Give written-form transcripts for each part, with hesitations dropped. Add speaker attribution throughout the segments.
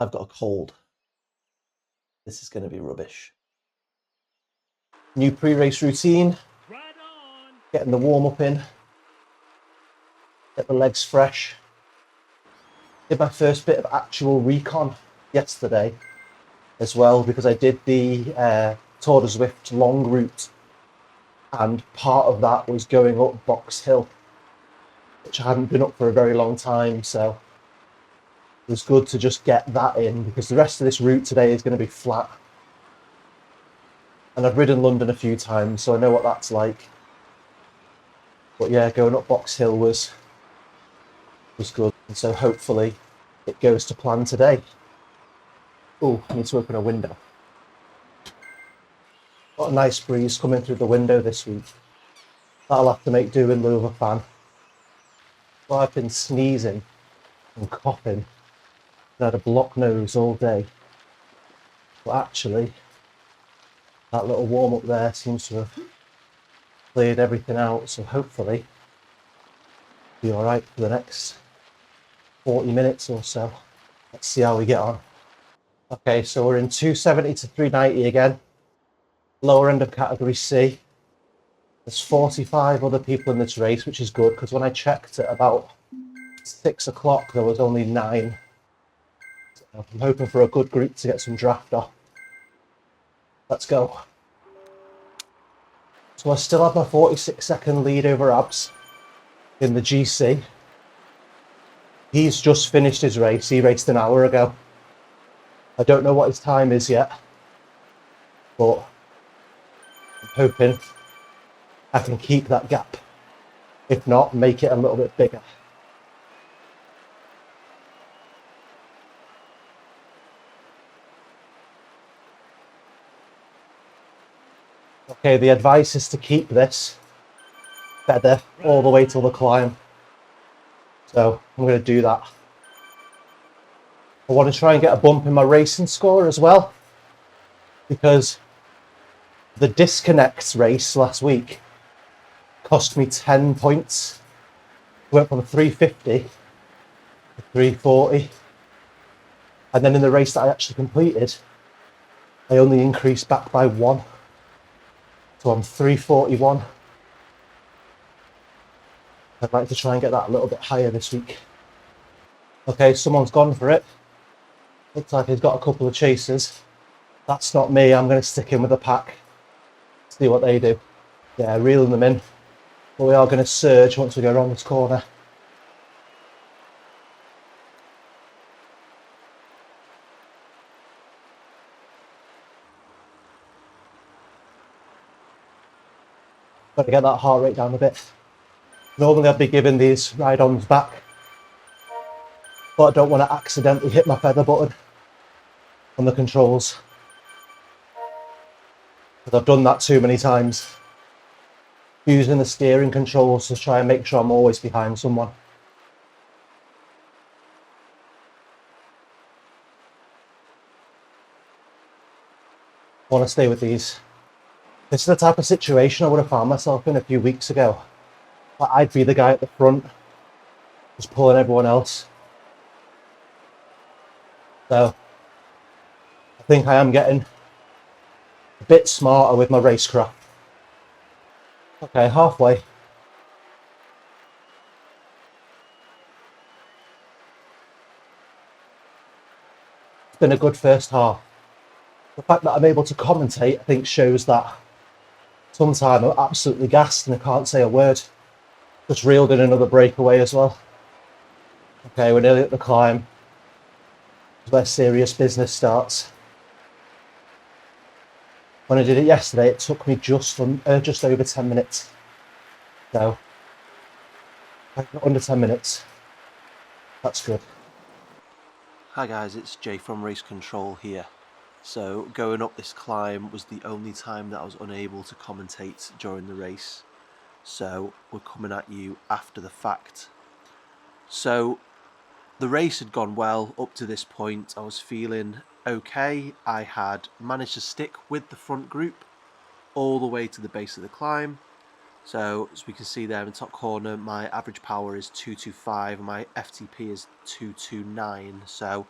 Speaker 1: I've got a cold. This is going to be rubbish. New pre-race routine. Getting the warm-up in. Get the legs fresh. Did my first bit of actual recon yesterday as well, because I did the Tour du Zwift long route, and part of that was going up Box Hill, which I hadn't been up for a very long time, so it was good to just get that in, because the rest of this route today is going to be flat. And I've ridden London a few times, so I know what that's like. But yeah, going up Box Hill was good, and so hopefully it goes to plan today. Oh, I need to open a window. Got a nice breeze coming through the window this week. That'll have to make do in lieu of a fan. Well, I've been sneezing and coughing and had a blocked nose all day. But actually, that little warm up there seems to have cleared everything out, so hopefully it'll be alright for the next 40 minutes or so. Let's see how we get on. Okay, so we're in 270 to 390 again. Lower end of category C. There's 45 other people in this race, which is good, because when I checked at about 6 o'clock, there was only 9. So I'm hoping for a good group to get some draft off. Let's go. So I still have my 46-second lead over Abbs in the GC. He's just finished his race. He raced an hour ago. I don't know what his time is yet, but I'm hoping I can keep that gap. If not, make it a little bit bigger. Okay, the advice is to keep this feather all the way till the climb. So I'm going to do that. I want to try and get a bump in my racing score as well, because the disconnects race last week cost me 10 points. Went from 350 to 340. And then in the race that I actually completed, I only increased back by 1. So I'm 341. I'd like to try and get that a little bit higher this week. Okay, someone's gone for it. Looks like he's got a couple of chasers. That's not me. I'm going to stick in with the pack. See what they do. Yeah, reeling them in. But we are going to surge once we go around this corner. Got to get that heart rate down a bit. Normally I'd be giving these ride-ons back, but I don't want to accidentally hit my feather button on the controls, because I've done that too many times. Using the steering controls to try and make sure I'm always behind someone. I want to stay with these. This is the type of situation I would have found myself in a few weeks ago. I'd be the guy at the front, just pulling everyone else. So I think I am getting a bit smarter with my racecraft. Okay, halfway. It's been a good first half. The fact that I'm able to commentate, I think, shows that sometimes I'm absolutely gassed and I can't say a word. Just reeled in another breakaway as well. Okay, we're nearly at the climb. It's where serious business starts. When I did it yesterday, it took me just over 10 minutes. So, under 10 minutes. That's good. Hi guys, it's Jay from Race Control here. So, going up this climb was the only time that I was unable to commentate during the race. So, we're coming at you after the fact. So, the race had gone well up to this point. I was feeling okay. I had managed to stick with the front group all the way to the base of the climb. So, as we can see there in the top corner, my average power is 225 and my FTP is 229. So,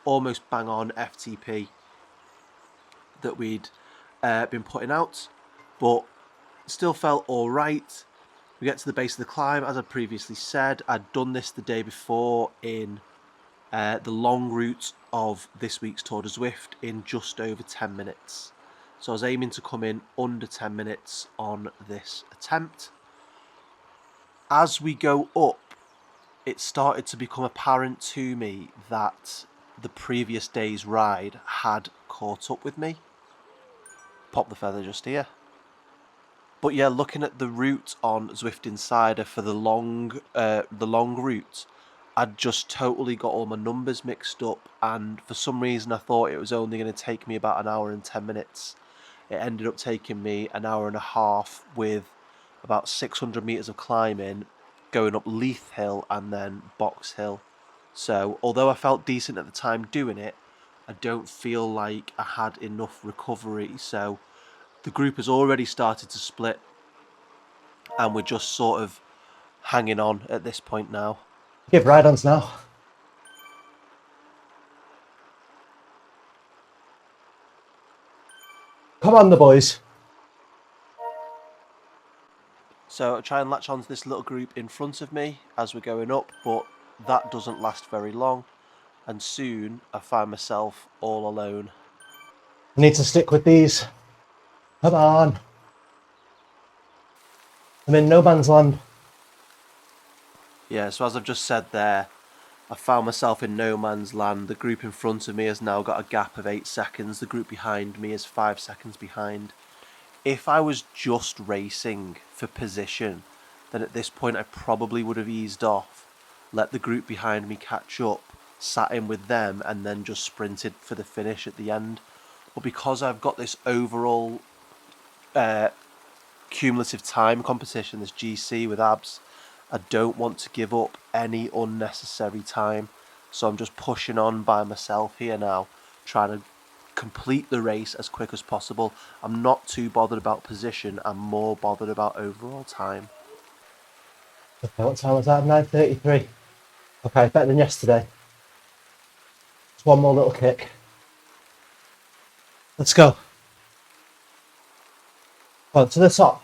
Speaker 2: almost bang on FTP that we'd been putting out, but still felt all right. We get to the base of the climb, as I previously said. I'd done this the day before in the long route of this week's Tour du Zwift in just over 10 minutes. So I was aiming to come in under 10 minutes on this attempt. As we go up, it started to become apparent to me that the previous day's ride had caught up with me. Pop the feather just here. But yeah, looking at the route on Zwift Insider for the long route, I'd just totally got all my numbers mixed up, and for some reason I thought it was only going to take me about an hour and 10 minutes. It ended up taking me an hour and a half with about 600 metres of climbing, going up Leith Hill and then Box Hill. So although I felt decent at the time doing it, I don't feel like I had enough recovery. So the group has already started to split, and we're just sort of hanging on at this point now.
Speaker 1: Give ride-ons now. Come on, the boys.
Speaker 2: So I try and latch onto this little group in front of me as we're going up, but that doesn't last very long, and soon I find myself all alone.
Speaker 1: I need to stick with these. Come on. I'm in no man's land.
Speaker 2: Yeah, so as I've just said there, I found myself in no man's land. The group in front of me has now got a gap of 8 seconds. The group behind me is 5 seconds behind. If I was just racing for position, then at this point I probably would have eased off, let the group behind me catch up, sat in with them, and then just sprinted for the finish at the end. But because I've got this overall cumulative time competition, this GC with Abbs, I don't want to give up any unnecessary time. So I'm just pushing on by myself here now, trying to complete the race as quick as possible. I'm not too bothered about position, I'm more bothered about overall time.
Speaker 1: Okay, what time was that? 9:33. Okay, better than yesterday. Just one more little kick. Let's go. On to the top.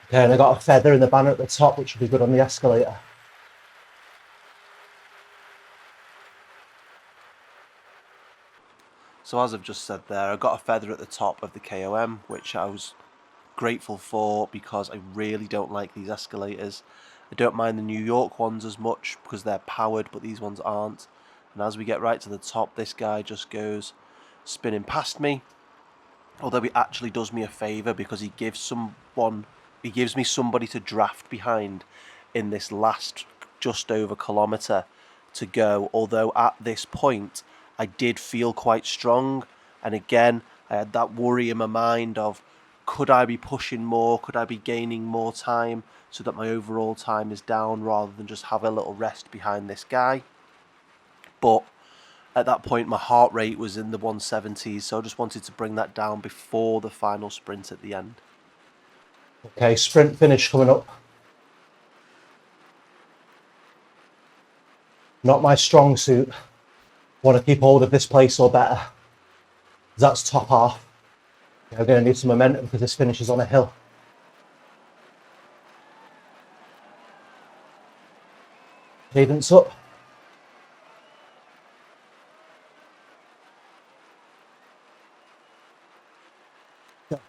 Speaker 1: Okay, and I got a feather in the banner at the top, which will be good on the escalator.
Speaker 2: So as I've just said there, I got a feather at the top of the KOM, which I was grateful for because I really don't like these escalators. I don't mind the New York ones as much because they're powered, but these ones aren't. And as we get right to the top, this guy just goes spinning past me. Although he actually does me a favour because he gives me somebody to draft behind in this last just over kilometre to go. Although at this point I did feel quite strong, and again I had that worry in my mind of, could I be pushing more, could I be gaining more time so that my overall time is down rather than just have a little rest behind this guy. But at that point my heart rate was in the 170s, so I just wanted to bring that down before the final sprint at the end.
Speaker 1: Okay, sprint finish coming up. Not my strong suit. Want to keep hold of this place or better. That's top half. Okay, I'm going to need some momentum because this finish is on a hill. Cadence up. Go.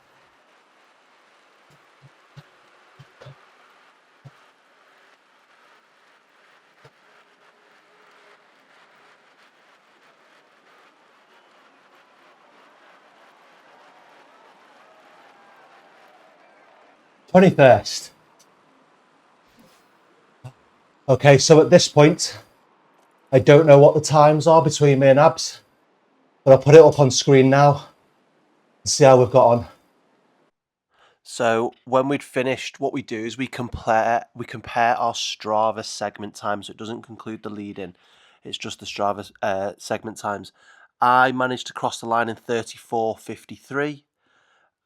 Speaker 1: #21st. Okay, so at this point, I don't know what the times are between me and Abbs, but I'll put it up on screen now and see how we've got on.
Speaker 2: So when we'd finished, what we do is we compare our Strava segment times. So it doesn't conclude the lead in, it's just the Strava segment times. I managed to cross the line in 34:53.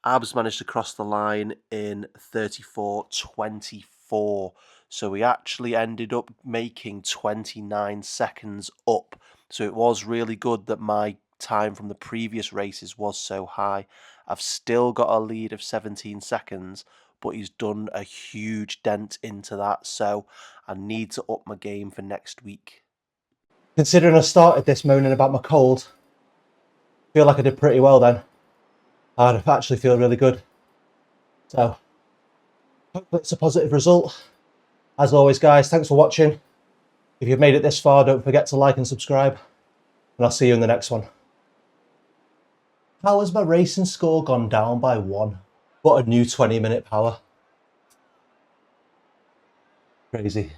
Speaker 2: Abbs managed to cross the line in 34:24. So we actually ended up making 29 seconds up. So it was really good that my time from the previous races was so high. I've still got a lead of 17 seconds, but he's done a huge dent into that. So I need to up my game for next week.
Speaker 1: Considering I started this moaning about my cold, I feel like I did pretty well then. I actually feel really good. So, hopefully it's a positive result. As always, guys, thanks for watching. If you've made it this far, don't forget to like and subscribe. And I'll see you in the next one. How has my racing score gone down by 1? What a new 20-minute power. Crazy.